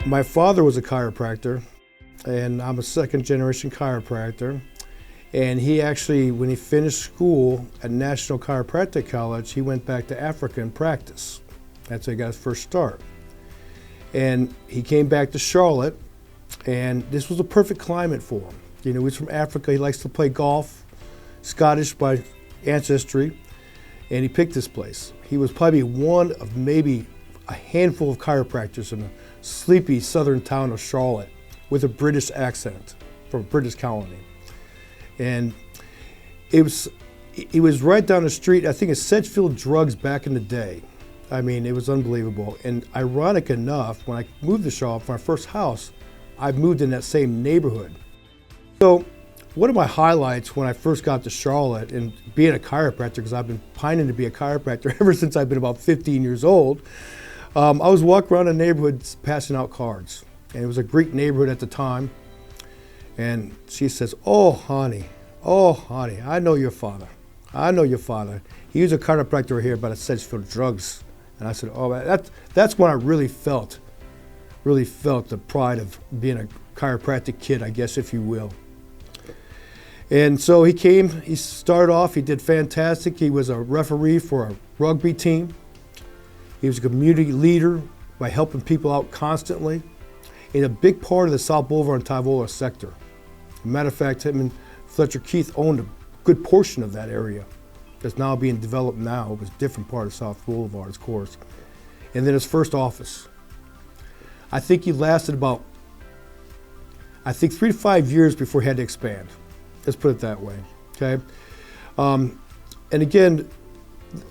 My father was a chiropractor, and I'm a second-generation chiropractor. And he actually, when he finished school at National Chiropractic College, he went back to Africa and practiced. That's how he got his first start. And he came back to Charlotte, and this was a perfect climate for him. You know, he's from Africa, he likes to play golf, Scottish by ancestry, and he picked this place. He was probably one of maybe a handful of chiropractors in the sleepy southern town of Charlotte with a British accent from a British colony. And it was right down the street. I think it's Sedgefield Drugs back in the day. I mean, it was unbelievable. And ironic enough, when I moved to Charlotte for my first house, I moved in that same neighborhood. So one of my highlights when I first got to Charlotte and being a chiropractor, because I've been pining to be a chiropractor ever since I've been about 15 years old, I was walking around the neighborhood passing out cards. And it was a Greek neighborhood at the time. And she says, oh, honey, I know your father. I know your father. He was a chiropractor here by the Sedgefield Drugs. And I said, oh, that's when I really felt the pride of being a chiropractic kid, I guess, if you will. And so he came, he started off, he did fantastic. He was a referee for a rugby team. He was a community leader by helping people out constantly in a big part of the South Boulevard and Tyvola sector. As a matter of fact, him and Fletcher Keith owned a good portion of that area that's now being developed now. It was a different part of South Boulevard, of course. And then his first office. I think he lasted about, 3 to 5 years before he had to expand. Let's put it that way, okay? And again,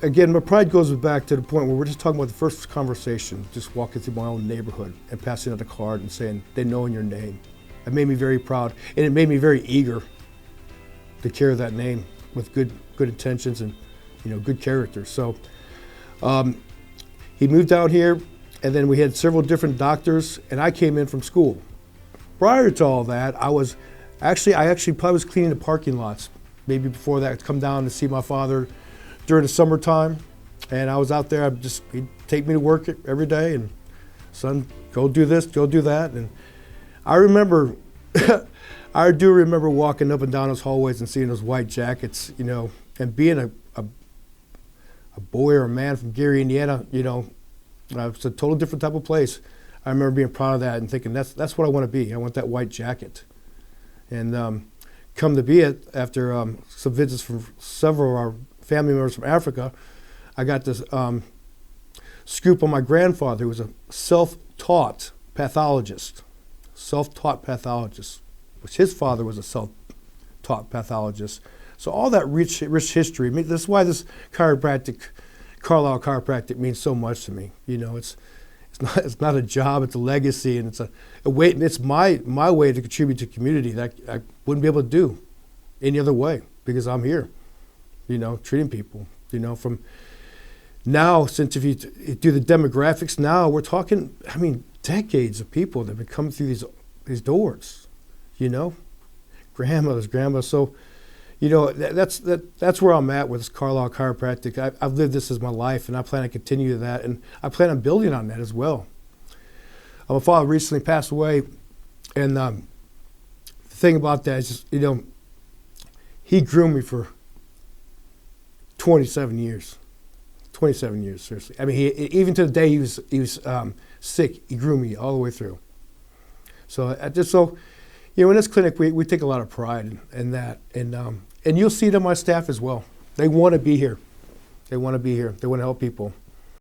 my pride goes back to the point where we're just talking about the first conversation, just walking through my own neighborhood and passing out a card and saying, they know your name. It made me very proud, and it made me very eager to carry that name with good intentions and, you know, good character. So he moved out here, and then we had several different doctors, and I came in from school. Prior to all that, I actually probably was cleaning the parking lots. Maybe before that, I'd come down to see my father during the summertime, and I was out there. He'd take me to work every day, and son, go do this, go do that. And I remember, I do remember walking up and down those hallways and seeing those white jackets, you know, and being a boy or a man from Gary, Indiana, you know, it's a total different type of place. I remember being proud of that and thinking that's what I want to be. I want that white jacket. And come to be it, after some visits from several of our family members from Africa, I got this scoop on my grandfather, who was a self-taught pathologist, which his father was a self-taught pathologist. So all that rich history, I mean, that's why this Carlisle Chiropractic means so much to me. You know, it's not a job, it's a legacy, and it's a way. It's my way to contribute to the community that I wouldn't be able to do any other way, because I'm here, you know, treating people. You know, from now, since if you do the demographics now, we're talking, I mean, decades of people that have been coming through these doors. You know, grandmothers. So, you know, that's where I'm at with this Carlisle Chiropractic. I've lived this as my life, and I plan to continue that, and I plan on building on that as well. My father recently passed away, and the thing about that is, just, you know, he grew me for 27 years. 27 years, seriously. I mean, even to the day he was sick, he grew me all the way through. So you know, in this clinic, we take a lot of pride in that, and you'll see it on my staff as well. They want to be here. They want to be here. They want to help people.